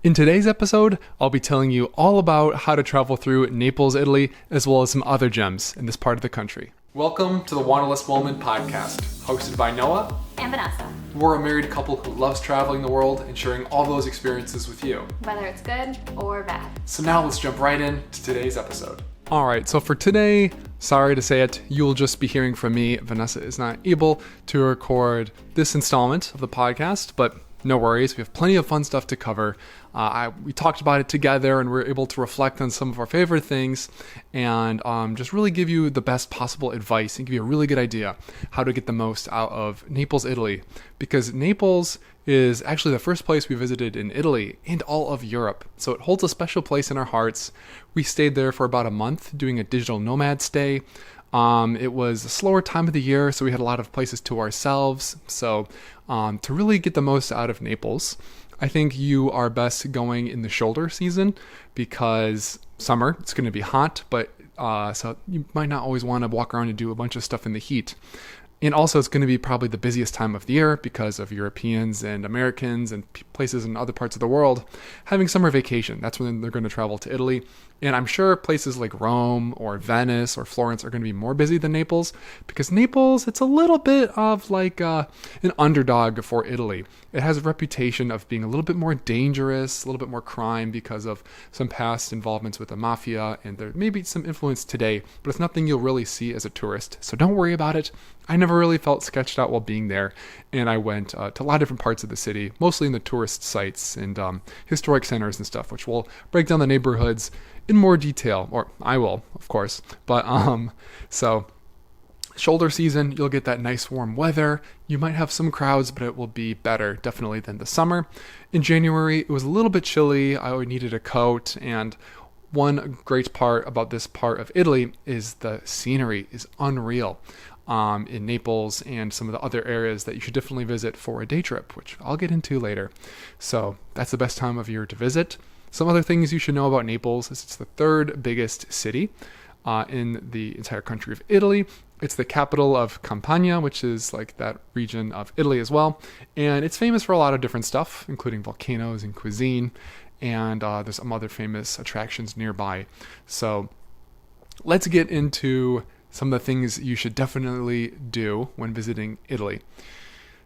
In today's episode, I'll be telling you all about how to travel through Naples, Italy, as well as some other gems in this part of the country. Welcome to the Wanderlust Moment podcast, hosted by Noah and Vanessa. We're a married couple who loves traveling the world and sharing all those experiences with you, whether it's good or bad. So now let's jump right into today's episode. Alright, so for today, sorry to say it, you'll just be hearing from me. Vanessa is not able to record this installment of the podcast, but no worries, we have plenty of fun stuff to cover. We talked about it together and we were able to reflect on some of our favorite things and just really give you the best possible advice and give you a really good idea how to get the most out of Naples, Italy. Because Naples is actually the first place we visited in Italy and all of Europe. So it holds a special place in our hearts. We stayed there for about a month doing a digital nomad stay. It was a slower time of the year, so we had a lot of places to ourselves. So to really get the most out of Naples, I think you are best going in the shoulder season because summer, it's going to be hot, but so you might not always want to walk around and do a bunch of stuff in the heat. And also it's going to be probably the busiest time of the year because of Europeans and Americans and places in other parts of the world having summer vacation. That's when they're going to travel to Italy. And I'm sure places like Rome or Venice or Florence are going to be more busy than Naples because Naples, it's a little bit of like an underdog for Italy. It has a reputation of being a little bit more dangerous, a little bit more crime because of some past involvements with the mafia, and there may be some influence today, but it's nothing you'll really see as a tourist. So don't worry about it. I never really felt sketched out while being there, and I went to a lot of different parts of the city, mostly in the tourist sites and historic centers and stuff, which will break down the neighborhoods in more detail, or I will, of course. But so shoulder season, you'll get that nice warm weather. You might have some crowds, but it will be better definitely than the summer. In January, it was a little bit chilly. I needed a coat, and one great part about this part of Italy is the scenery is unreal. In Naples and some of the other areas that you should definitely visit for a day trip, which I'll get into later. So that's the best time of year to visit. Some other things you should know about Naples is it's the third biggest city in the entire country of Italy. It's the capital of Campania, which is like that region of Italy as well. And it's famous for a lot of different stuff, including volcanoes and cuisine. And there's some other famous attractions nearby. So let's get into some of the things you should definitely do when visiting Italy.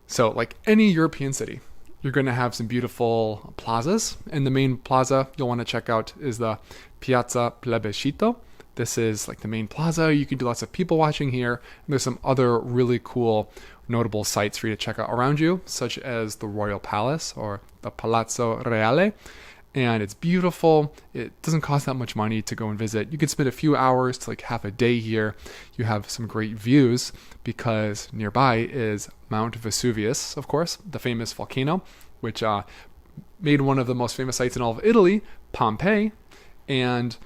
So like any European city, you're going to have some beautiful plazas. And the main plaza you'll want to check out is the Piazza Plebiscito. This is like the main plaza. You can do lots of people watching here. And there's some other really cool, notable sites for you to check out around you, such as the Royal Palace or the Palazzo Reale. And it's beautiful. It doesn't cost that much money to go and visit. You can spend a few hours to like half a day here. You have some great views because nearby is Mount Vesuvius, of course, the famous volcano, which made one of the most famous sites in all of Italy, Pompeii. And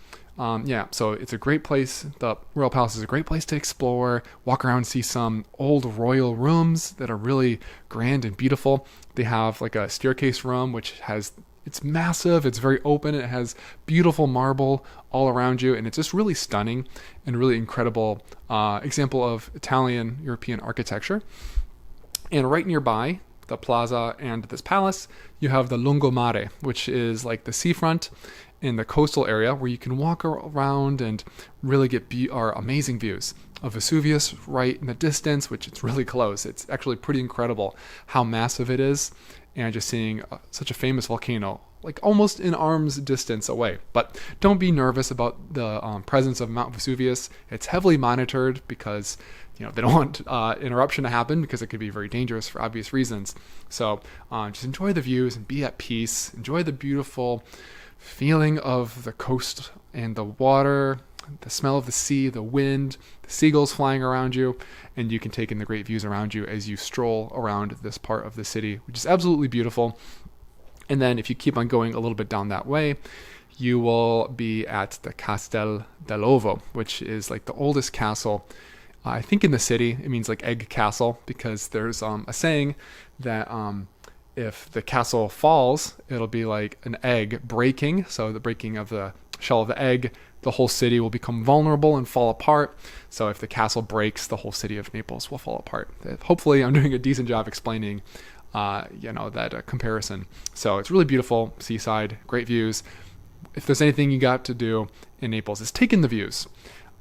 so it's a great place. The Royal Palace is a great place to explore, walk around, see some old royal rooms that are really grand and beautiful. They have like a staircase room, it's massive, it's very open, it has beautiful marble all around you, and it's just really stunning and really incredible example of Italian European architecture. And right nearby the plaza and this palace, you have the Lungomare, which is like the seafront in the coastal area where you can walk around and really get amazing views of Vesuvius right in the distance, which it's really close. It's actually pretty incredible how massive it is, and just seeing such a famous volcano like almost in arm's distance away. But don't be nervous about the presence of Mount Vesuvius. It's heavily monitored because they don't want interruption to happen because it could be very dangerous for obvious reasons. So just enjoy the views and be at peace. Enjoy the beautiful feeling of the coast and the water, the smell of the sea, the wind, the seagulls flying around you, and you can take in the great views around you as you stroll around this part of the city, which is absolutely beautiful. And then if you keep on going a little bit down that way, you will be at the Castel dell'Ovo, which is like the oldest castle, I think in the city. It means like egg castle because there's a saying that if the castle falls, it'll be like an egg breaking. So the breaking of the shell of the egg, the whole city will become vulnerable and fall apart. So if the castle breaks, the whole city of Naples will fall apart. Hopefully I'm doing a decent job explaining that comparison. So it's really beautiful, seaside, great views. If there's anything you got to do in Naples, is take in the views.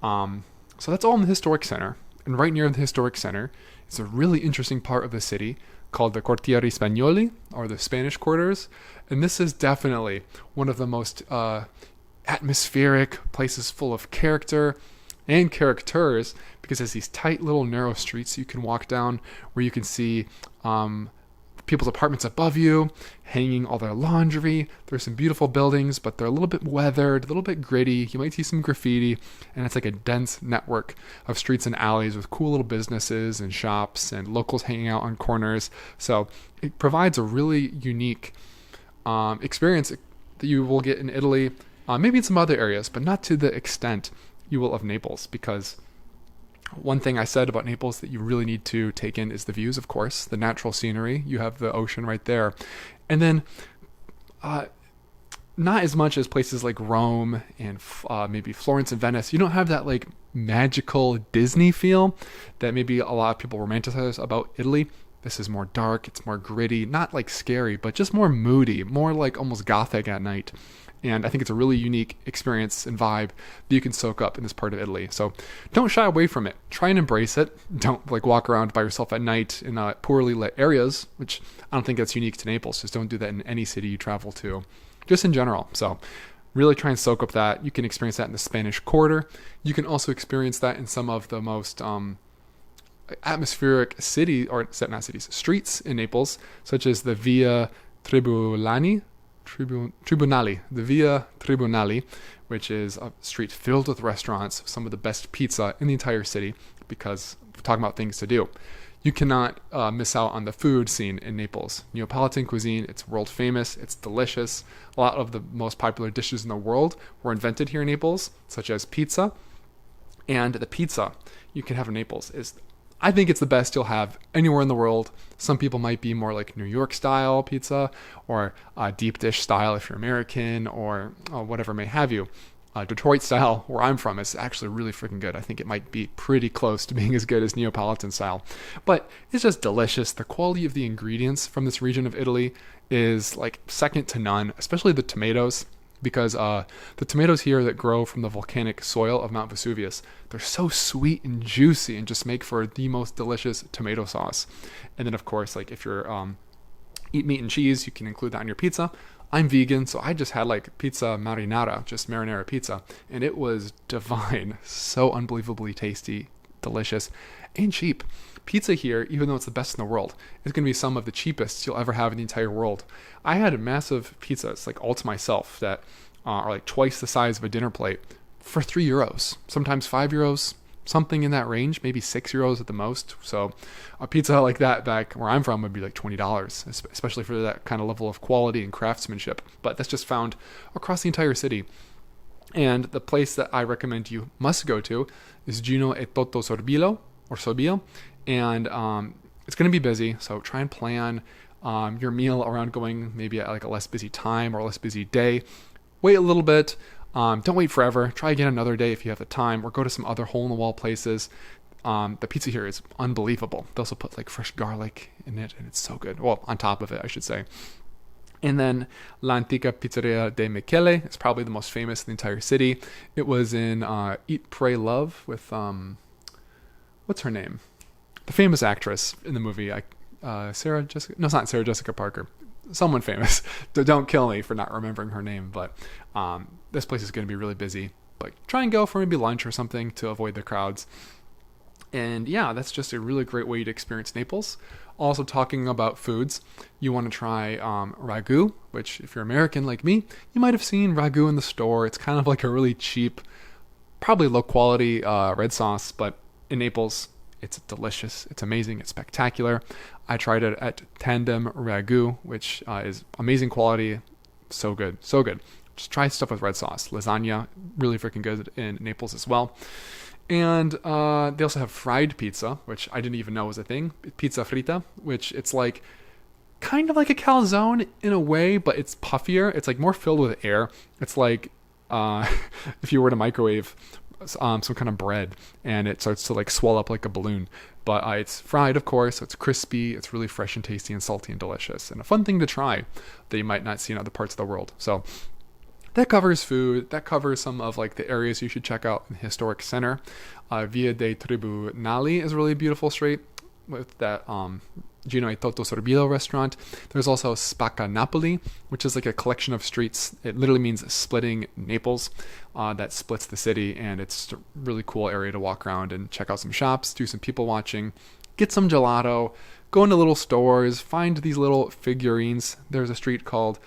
So that's all in the historic center. And right near the historic center is a really interesting part of the city called the Quartieri Spagnoli, or the Spanish quarters. And this is definitely one of the most atmospheric places, full of character and characters, because there's these tight little narrow streets you can walk down where you can see people's apartments above you, hanging all their laundry. There's some beautiful buildings, but they're a little bit weathered, a little bit gritty. You might see some graffiti, and it's like a dense network of streets and alleys with cool little businesses and shops and locals hanging out on corners. So it provides a really unique experience that you will get in Italy, maybe in some other areas, but not to the extent you will of Naples, because one thing I said about Naples that you really need to take in is the views, of course, the natural scenery. You have the ocean right there. And then not as much as places like Rome and maybe Florence and Venice. You don't have that like magical Disney feel that maybe a lot of people romanticize about Italy. This is more dark, it's more gritty, not like scary, but just more moody, more like almost gothic at night. And I think it's a really unique experience and vibe that you can soak up in this part of Italy. So don't shy away from it. Try and embrace it. Don't like walk around by yourself at night in poorly lit areas, which I don't think that's unique to Naples. Just don't do that in any city you travel to, just in general. So really try and soak up that. You can experience that in the Spanish Quarter. You can also experience that in some of the most atmospheric streets in Naples, such as the Via Tribunali, the Via Tribunali, which is a street filled with restaurants, some of the best pizza in the entire city, because we're talking about things to do. You cannot miss out on the food scene in Naples. Neapolitan cuisine, it's world famous, it's delicious. A lot of the most popular dishes in the world were invented here in Naples, such as pizza. And the pizza you can have in Naples I think it's the best you'll have anywhere in the world. Some people might be more like New York style pizza, or deep dish style if you're American, or whatever may have you. Detroit style, where I'm from, is actually really freaking good. I think it might be pretty close to being as good as Neapolitan style. But it's just delicious. The quality of the ingredients from this region of Italy is like second to none, especially the tomatoes. Because the tomatoes here that grow from the volcanic soil of Mount Vesuvius, they're so sweet and juicy and just make for the most delicious tomato sauce. And then, of course, like if you're eat meat and cheese, you can include that on your pizza. I'm vegan, so I just had like pizza marinara, just marinara pizza, and it was divine. So unbelievably tasty, delicious, and cheap. Pizza here, even though it's the best in the world, is going to be some of the cheapest you'll ever have in the entire world. I had a massive pizzas, like all to myself, that are like twice the size of a dinner plate for €3, sometimes €5, something in that range, maybe €6 at the most. So a pizza like that back where I'm from would be like $20, especially for that kind of level of quality and craftsmanship. But that's just found across the entire city. And the place that I recommend you must go to is Gino e Toto Sorbillo, or Sorbillo. And it's going to be busy, so try and plan your meal around going maybe at like a less busy time or a less busy day. Wait a little bit. Don't wait forever. Try again another day if you have the time, or go to some other hole-in-the-wall places. The pizza here is unbelievable. They also put like fresh garlic in it, and it's so good. Well, on top of it, I should say. And then La Antica Pizzeria de Michele is probably the most famous in the entire city. It was in Eat, Pray, Love with, what's her name? The famous actress in the movie, Sarah Jessica. No, it's not Sarah Jessica Parker. Someone famous. Don't kill me for not remembering her name. But this place is going to be really busy. But try and go for maybe lunch or something to avoid the crowds. And yeah, that's just a really great way to experience Naples. Also, talking about foods, you want to try ragu, which if you're American like me, you might have seen ragu in the store. It's kind of like a really cheap, probably low quality red sauce, but in Naples, it's delicious, it's amazing, it's spectacular. I tried it at Tandem Ragu, which is amazing quality, so good, so good. Just try stuff with red sauce. Lasagna, really freaking good in Naples as well. And they also have fried pizza, which I didn't even know was a thing. Pizza frita, which it's like kind of like a calzone in a way, but it's puffier. It's like more filled with air. It's like if you were to microwave some kind of bread, and it starts to like swell up like a balloon. But it's fried, of course, so it's crispy, it's really fresh and tasty and salty and delicious, and a fun thing to try that you might not see in other parts of the world. So that covers food. That covers some of like the areas you should check out in the historic center. Via dei Tribunali is a really beautiful street with that Gino e Toto Sorbillo restaurant. There's also Spacca Napoli, which is like a collection of streets. It literally means splitting Naples, that splits the city, and it's a really cool area to walk around and check out some shops, do some people watching, get some gelato, go into little stores, find these little figurines. There's a street called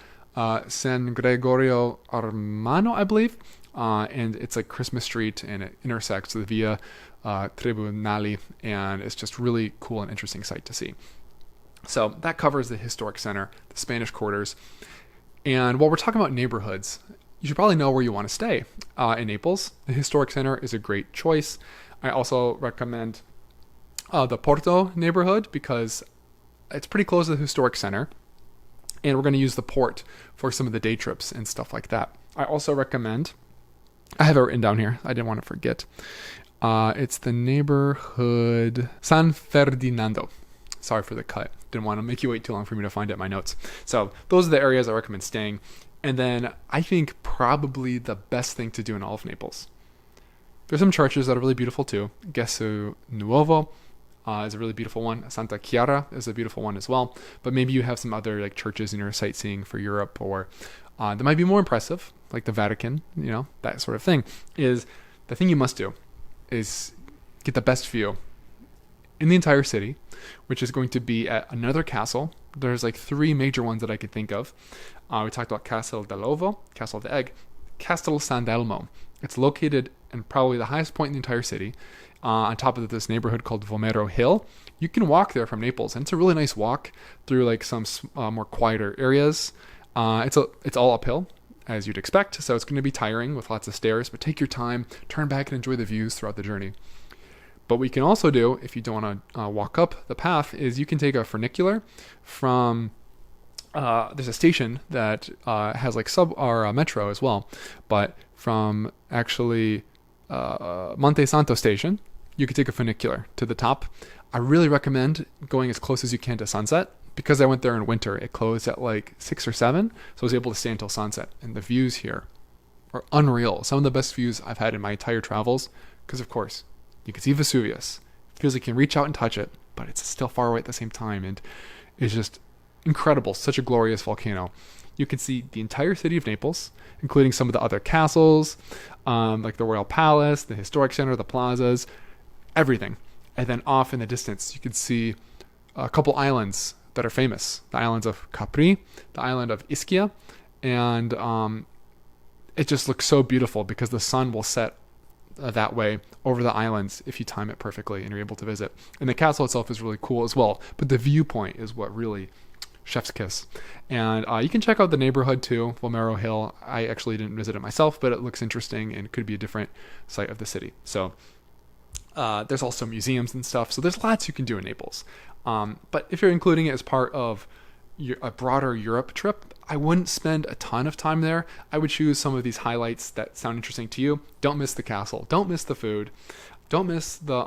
San Gregorio Armano, I believe, and it's like Christmas Street, and it intersects with Via Tribunali, and it's just really cool and interesting sight to see. So that covers the historic center, the Spanish quarters. And while we're talking about neighborhoods, you should probably know where you want to stay. In Naples, the historic center is a great choice. I also recommend the Porto neighborhood because it's pretty close to the historic center, and we're going to use the port for some of the day trips and stuff like that. I also recommend, I have it written down here, I didn't want to forget, it's the neighborhood San Ferdinando. Sorry for the cut. Didn't want to make you wait too long for me to find it in my notes. So those are the areas I recommend staying. And then I think probably the best thing to do in all of Naples. There's some churches that are really beautiful too. Gesù Nuovo is a really beautiful one. Santa Chiara is a beautiful one as well. But maybe you have some other like churches in your sightseeing for Europe, or that might be more impressive, like the Vatican, that sort of thing. Is the thing you must do is get the best view in the entire city, which is going to be at another castle. There's like 3 major ones that I could think of. We talked about Castel dell'Ovo, Castle of the Egg, Castel Sant'Elmo. It's located in probably the highest point in the entire city, on top of this neighborhood called Vomero Hill. You can walk there from Naples, and it's a really nice walk through like some more quieter areas. It's all uphill, as you'd expect, so it's going to be tiring with lots of stairs, but take your time, turn back and enjoy the views throughout the journey. But what you can also do, if you don't want to walk up the path, is you can take a funicular from, there's a station that has like metro as well, but from actually Monte Santo station, you could take a funicular to the top. I really recommend going as close as you can to sunset, because I went there in winter. It closed at like 6 or 7, so I was able to stay until sunset, and the views here are unreal. Some of the best views I've had in my entire travels, because of course, you can see Vesuvius. It feels like you can reach out and touch it, but it's still far away at the same time, and it's just incredible. Such a glorious volcano. You can see the entire city of Naples, including some of the other castles, like the Royal Palace, the Historic Center, the plazas, everything. And then off in the distance, you can see a couple islands that are famous. The islands of Capri, the island of Ischia, and it just looks so beautiful because the sun will set that way over the islands if you time it perfectly and you're able to visit. And the castle itself is really cool as well, but the viewpoint is what really chef's kiss. And you can check out the neighborhood too, Vomero Hill. I actually didn't visit it myself, but it looks interesting and could be a different site of the city. So there's also museums and stuff, so there's lots you can do in Naples. But if you're including it as part of a broader Europe trip, I wouldn't spend a ton of time there. I would choose some of these highlights that sound interesting to you. Don't miss the castle. Don't miss the food. Don't miss the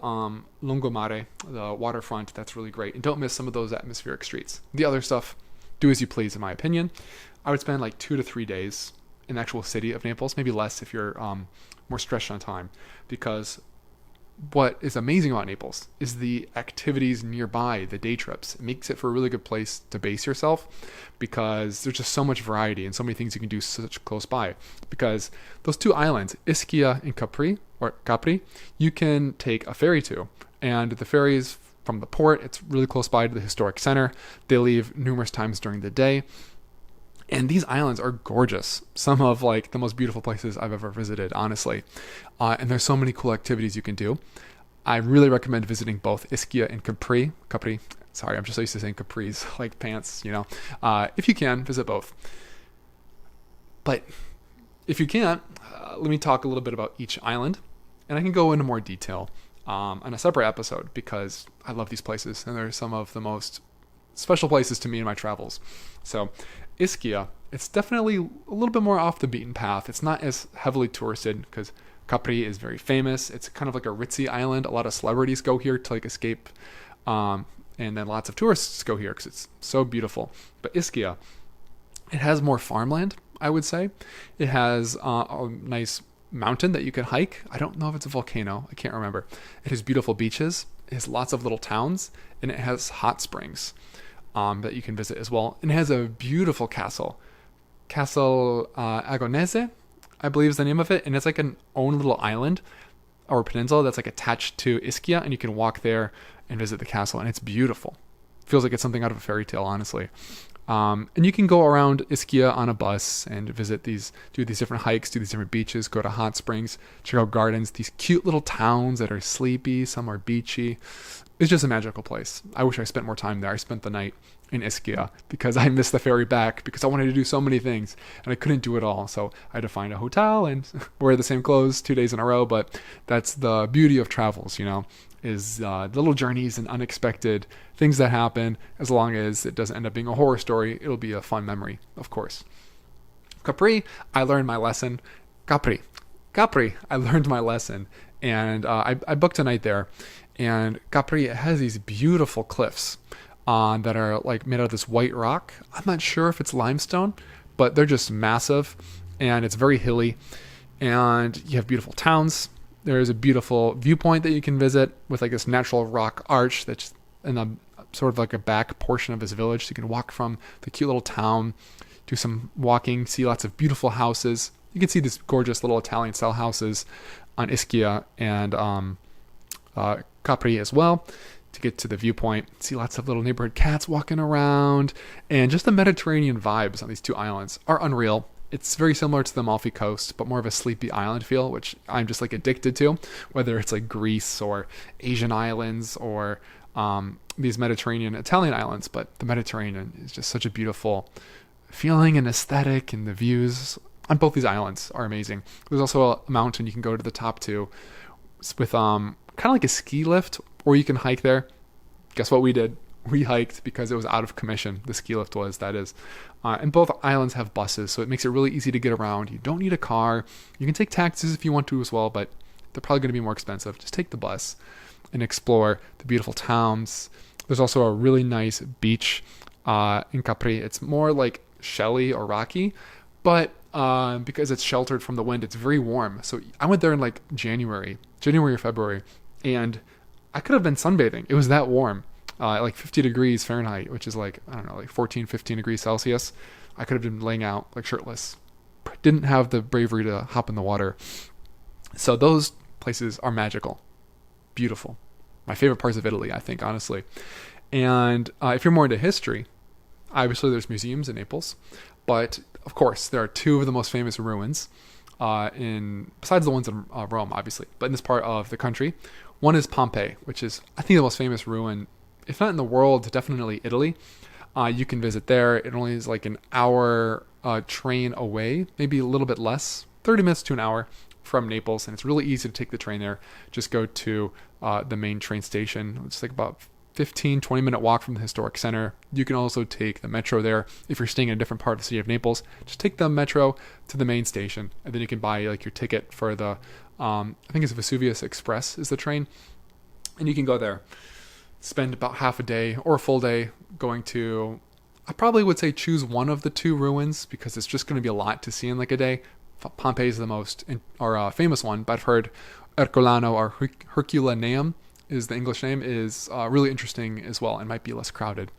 lungomare, the waterfront. That's really great. And don't miss some of those atmospheric streets. The other stuff, do as you please, in my opinion. I would spend like 2 to 3 days in the actual city of Naples, maybe less if you're more stretched on time, because what is amazing about Naples is the activities nearby, the day trips. It makes it for a really good place to base yourself, because there's just so much variety and so many things you can do such close by. Because those 2 islands, Ischia and Capri, you can take a ferry to. And the ferries from the port, it's really close by to the historic center. They leave numerous times during the day. And these islands are gorgeous. Some of like the most beautiful places I've ever visited, honestly. And there's so many cool activities you can do. I really recommend visiting both Ischia and Capri. Sorry, I'm just so used to saying capris, like pants, If you can, visit both. But if you can't, let me talk a little bit about each island. And I can go into more detail on a separate episode, because I love these places. And they're some of the most special places to me in my travels. So Ischia, it's definitely a little bit more off the beaten path. It's not as heavily touristed, because Capri is very famous. It's kind of like a ritzy island. A lot of celebrities go here to like escape, and then lots of tourists go here because it's so beautiful. But Ischia, it has more farmland, I would say. It has a nice mountain that you can hike. I don't know if it's a volcano. I can't remember. It has beautiful beaches. It has lots of little towns, and it has hot springs that you can visit as well. And it has a beautiful castle. Castle Agonese, I believe is the name of it. And it's like an own little island or peninsula that's like attached to Ischia, and you can walk there and visit the castle. And it's beautiful. Feels like it's something out of a fairy tale, honestly. And you can go around Ischia on a bus and do these different hikes, do these different beaches, go to hot springs, check out gardens, these cute little towns that are sleepy, some are beachy. It's just a magical place. I wish I spent more time there. I spent the night in Ischia because I missed the ferry back because I wanted to do so many things and I couldn't do it all. So I had to find a hotel and wear the same clothes 2 days in a row. But that's the beauty of travels, is the little journeys and unexpected things that happen. As long as it doesn't end up being a horror story, it'll be a fun memory, of course. Capri, I learned my lesson. Capri, I learned my lesson. And I booked a night there. And Capri has these beautiful cliffs that are like made out of this white rock. I'm not sure if it's limestone, but they're just massive. And it's very hilly. And you have beautiful towns. There's a beautiful viewpoint that you can visit with like this natural rock arch that's in a sort of like a back portion of this village. So you can walk from the cute little town, do some walking, see lots of beautiful houses. You can see these gorgeous little Italian style houses on Ischia and Capri as well to get to the viewpoint. See lots of little neighborhood cats walking around, and just the Mediterranean vibes on these two islands are unreal. It's very similar to the Amalfi Coast, but more of a sleepy island feel, which I'm just like addicted to, whether it's like Greece or Asian islands or these Mediterranean Italian islands. But the Mediterranean is just such a beautiful feeling and aesthetic, and the views on both these islands are amazing. There's also a mountain you can go to the top to with kind of like a ski lift, or you can hike there. Guess what we did? We hiked because it was out of commission. The ski lift was, that is. And both islands have buses, so it makes it really easy to get around. You don't need a car. You can take taxis if you want to as well, but they're probably going to be more expensive. Just take the bus and explore the beautiful towns. There's also a really nice beach in Capri. It's more like shelly or rocky, but because it's sheltered from the wind, it's very warm. So I went there in like January or February, and I could have been sunbathing. It was that warm. Like 50 degrees Fahrenheit, which is like, I don't know, like 14, 15 degrees Celsius. I could have been laying out like shirtless. Didn't have the bravery to hop in the water. So those places are magical. Beautiful. My favorite parts of Italy, I think, honestly. And if you're more into history, obviously there's museums in Naples. But of course, there are two of the most famous ruins besides the ones in Rome, obviously, but in this part of the country. One is Pompeii, which is, I think, the most famous ruin, if not in the world, definitely Italy. You can visit there. It only is like an hour train away, maybe a little bit less, 30 minutes to an hour from Naples. And it's really easy to take the train there. Just go to the main train station. It's like about 15, 20-minute walk from the historic center. You can also take the metro there. If you're staying in a different part of the city of Naples, just take the metro to the main station. And then you can buy like your ticket for the, I think it's Vesuvius Express is the train. And you can go there. Spend about half a day or a full day going to, I probably would say choose one of the two ruins because it's just going to be a lot to see in like a day. Pompeii is the most famous one, but I've heard Ercolano or Herculaneum is the English name, is really interesting as well and might be less crowded.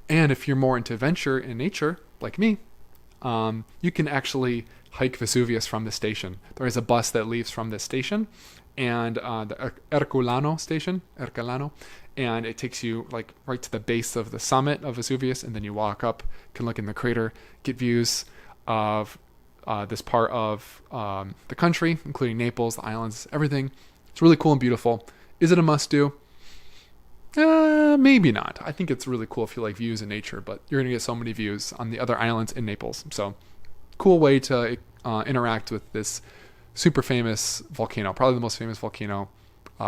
And if you're more into adventure and nature, like me, you can actually hike Vesuvius from the station. There is a bus that leaves from this station and the Ercolano station, and it takes you like right to the base of the summit of Vesuvius, and then you walk up, can look in the crater, get views of this part of the country, including Naples, the islands, everything. It's really cool and beautiful. Is it a must-do? Maybe not. I think it's really cool if you like views in nature, but you're going to get so many views on the other islands in Naples. So, cool way to interact with this super famous volcano, probably the most famous volcano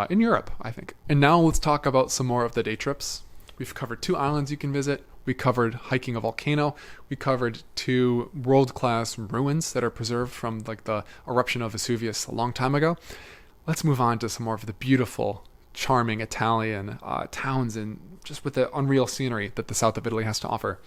in Europe, I think. And now let's talk about some more of the day trips. We've covered 2 islands you can visit, We covered hiking a volcano. We covered 2 world-class ruins that are preserved from like the eruption of Vesuvius a long time ago. Let's move on to some more of the beautiful, charming Italian towns and just with the unreal scenery that the south of Italy has to offer.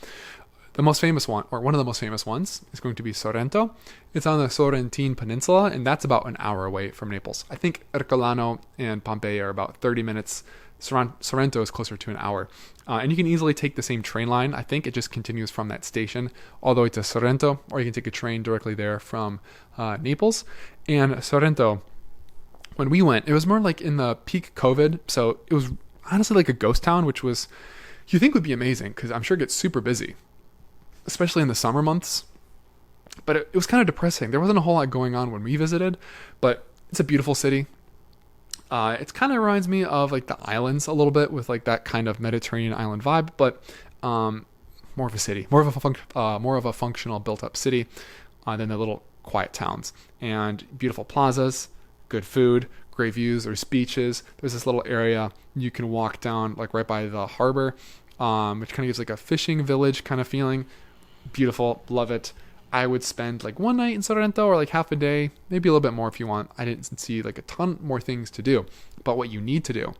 The most famous one, or one of the most famous ones, is going to be Sorrento. It's on the Sorrentine Peninsula, and that's about an hour away from Naples. I think Ercolano and Pompeii are about 30 minutes. Sorrento is closer to an hour. And you can easily take the same train line. I think it just continues from that station all the way to Sorrento, or you can take a train directly there from Naples. And Sorrento, when we went, it was more like in the peak COVID, so it was honestly like a ghost town, which was, you think would be amazing, because I'm sure it gets super busy, especially in the summer months. But it was kind of depressing. There wasn't a whole lot going on when we visited, but it's a beautiful city. It kind of reminds me of like the islands a little bit, with like that kind of Mediterranean island vibe, but more of a city, more of a functional built-up city than the little quiet towns. And beautiful plazas, good food, great views. There's beaches. There's this little area you can walk down like right by the harbor, which kind of gives like a fishing village kind of feeling. Beautiful, love it. I would spend like one night in Sorrento, or like half a day, maybe a little bit more if you want. I didn't see like a ton more things to do, but what you need to do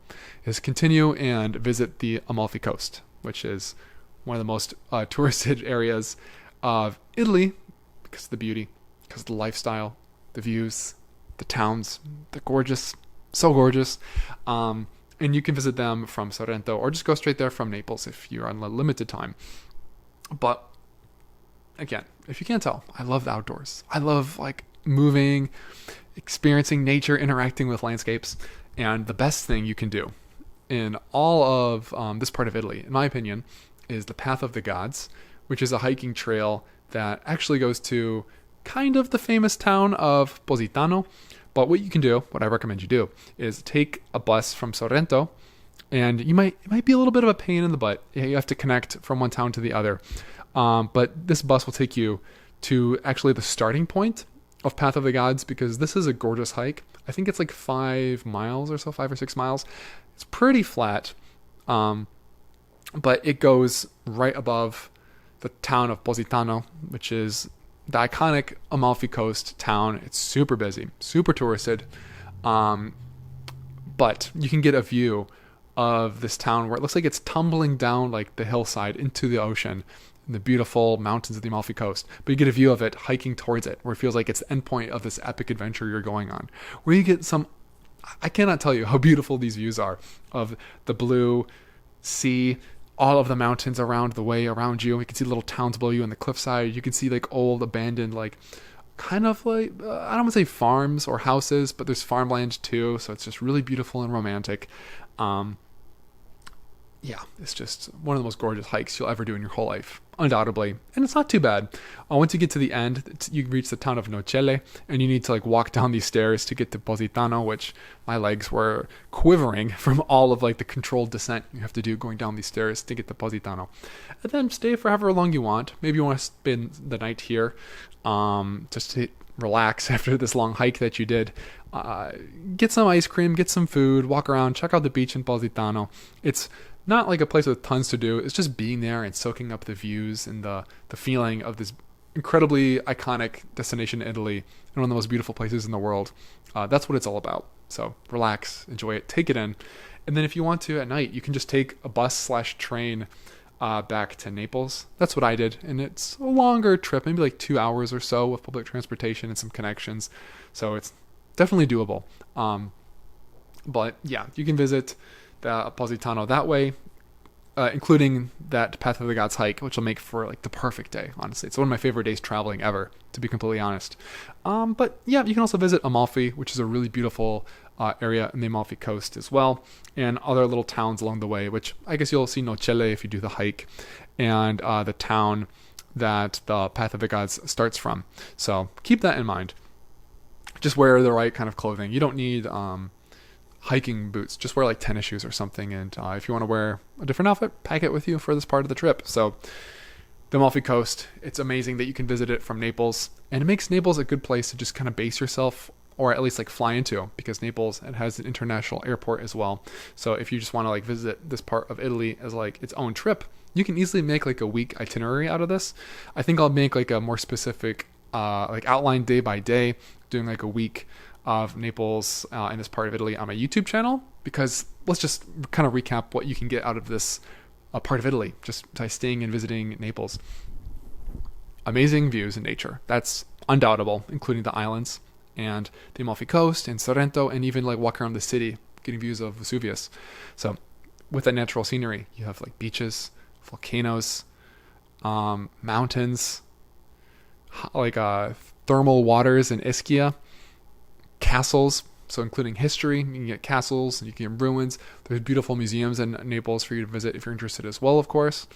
is continue and visit the Amalfi Coast, which is one of the most touristed areas of Italy, because of the beauty, because of the lifestyle, the views, the towns. They're gorgeous, so gorgeous. And you can visit them from Sorrento, or just go straight there from Naples if you're on a limited time. But again, if you can't tell, I love the outdoors. I love like moving, experiencing nature, interacting with landscapes. And the best thing you can do in all of this part of Italy, in my opinion, is the Path of the Gods, which is a hiking trail that actually goes to kind of the famous town of Positano. But what you can do, what I recommend you do, is take a bus from Sorrento, and it might be a little bit of a pain in the butt. You have to connect from one town to the other. But this bus will take you to actually the starting point of Path of the Gods, because this is a gorgeous hike. I think it's like 5 miles or so, 5 or 6 miles. It's pretty flat, but it goes right above the town of Positano, which is the iconic Amalfi Coast town. It's super busy, super touristed, but you can get a view of this town where it looks like it's tumbling down like the hillside into the ocean, the beautiful mountains of the Amalfi Coast. But you get a view of it hiking towards it, where it feels like it's the end point of this epic adventure you're going on, where you get some, I cannot tell you how beautiful these views are of the blue sea, all of the mountains around the way around you. You can see little towns below you on the cliffside. You can see like old abandoned, like kind of like, I don't want to say farms or houses, but there's farmland too. So it's just really beautiful and romantic. Yeah, it's just one of the most gorgeous hikes you'll ever do in your whole life, undoubtedly. And it's not too bad. Once you get to the end, you reach the town of Nocelle, and you need to like walk down these stairs to get to Positano, which my legs were quivering from all of like the controlled descent you have to do going down these stairs to get to Positano. And then stay for however long you want. Maybe you want to spend the night here, just to relax after this long hike that you did. Get some ice cream, get some food, walk around, check out the beach in Positano. It's not like a place with tons to do. It's just being there and soaking up the views and the feeling of this incredibly iconic destination in Italy, and one of the most beautiful places in the world. That's what it's all about. So relax, enjoy it, take it in. And then if you want to at night, you can just take a bus/train back to Naples. That's what I did. And it's a longer trip, maybe like 2 hours or so with public transportation and some connections. So it's definitely doable. But yeah, you can visit the Positano that way, including that Path of the Gods hike, which will make for like the perfect day. Honestly, it's one of my favorite days traveling ever, to be completely honest. But yeah, you can also visit Amalfi, which is a really beautiful area in the Amalfi Coast as well, and other little towns along the way, which I guess you'll see Nocelle if you do the hike, and the town that the Path of the Gods starts from. So keep that in mind. Just wear the right kind of clothing. You don't need hiking boots. Just wear like tennis shoes or something, and if you want to wear a different outfit, pack it with you for this part of the trip. So the Amalfi Coast, it's amazing that you can visit it from Naples, and it makes Naples a good place to just kind of base yourself, or at least like fly into, because Naples, it has an international airport as well. So if you just want to like visit this part of Italy as like its own trip, you can easily make like a week itinerary out of this. I think I'll make like a more specific like outline day by day, doing like a week of Naples in this part of Italy on my YouTube channel, because let's just kind of recap what you can get out of this part of Italy just by staying and visiting Naples. Amazing views in nature. That's undoubtable, including the islands and the Amalfi Coast and Sorrento, and even like walking around the city, getting views of Vesuvius. So with that natural scenery, you have like beaches, volcanoes, mountains, like thermal waters in Ischia, castles, so including history. You can get castles, you can get ruins. There's beautiful museums in Naples for you to visit if you're interested as well, of course.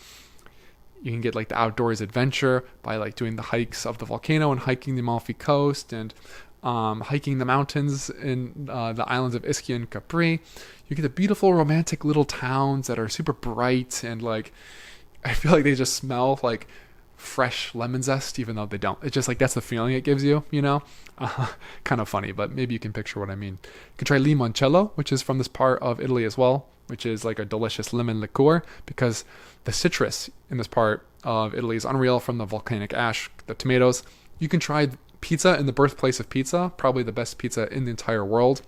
You can get like the outdoors adventure by like doing the hikes of the volcano and hiking the Amalfi Coast and hiking the mountains in the islands of Ischia and Capri. You get the beautiful romantic little towns that are super bright, and like I feel like they just smell like fresh lemon zest, even though they don't. It's just like that's the feeling it gives you, you know. Kind of funny, but maybe you can picture what I mean. You can try limoncello, which is from this part of Italy as well, which is like a delicious lemon liqueur, because the citrus in this part of Italy is unreal from the volcanic ash, the tomatoes. You can try pizza in the birthplace of pizza, probably the best pizza in the entire world.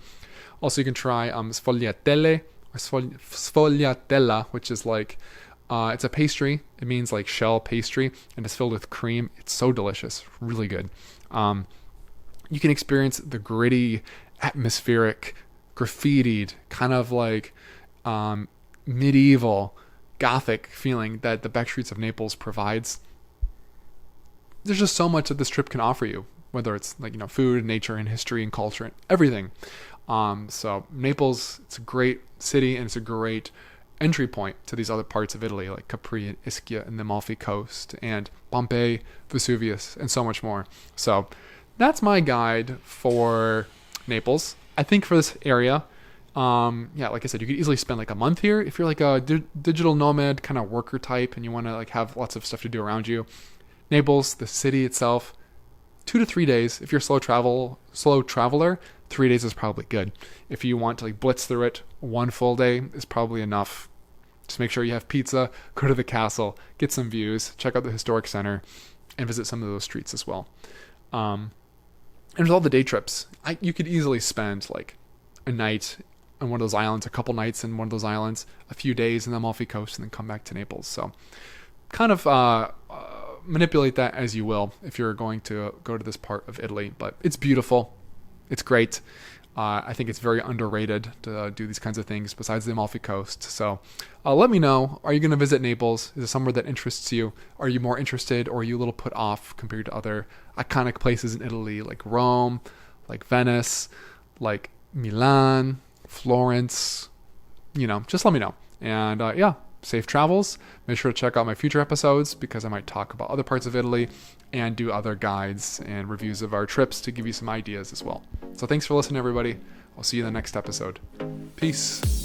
Also, you can try sfogliatelle or sfogliatella, which is like it's a pastry. It means like shell pastry, and it's filled with cream. It's so delicious, really good. You can experience the gritty, atmospheric, graffitied, kind of like medieval, gothic feeling that the back streets of Naples provides. There's just so much that this trip can offer you, whether it's like, you know, food, nature, and history and culture, and everything. So Naples, it's a great city, and it's a great entry point to these other parts of Italy, like Capri and Ischia and the Amalfi Coast and Pompeii, Vesuvius, and so much more. So that's my guide for Naples. I think for this area, like I said, you could easily spend like a month here if you're like a digital nomad kind of worker type and you want to like have lots of stuff to do around you. Naples, the city itself, 2 to 3 days. If you're a slow traveler, 3 days is probably good. If you want to like blitz through it, 1 full day is probably enough. Just make sure you have pizza, go to the castle, get some views, check out the historic center, and visit some of those streets as well. And with all the day trips, you could easily spend like a night on one of those islands, a couple nights in one of those islands, a few days in the Amalfi Coast, and then come back to Naples. So kind of manipulate that as you will if you're going to go to this part of Italy. But it's beautiful. It's great. I think it's very underrated to do these kinds of things besides the Amalfi Coast. So let me know. Are you going to visit Naples? Is it somewhere that interests you? Are you more interested, or are you a little put off compared to other iconic places in Italy like Rome, like Venice, like Milan, Florence? You know, just let me know. And safe travels. Make sure to check out my future episodes, because I might talk about other parts of Italy and do other guides and reviews of our trips to give you some ideas as well. So thanks for listening, everybody. I'll see you in the next episode. Peace.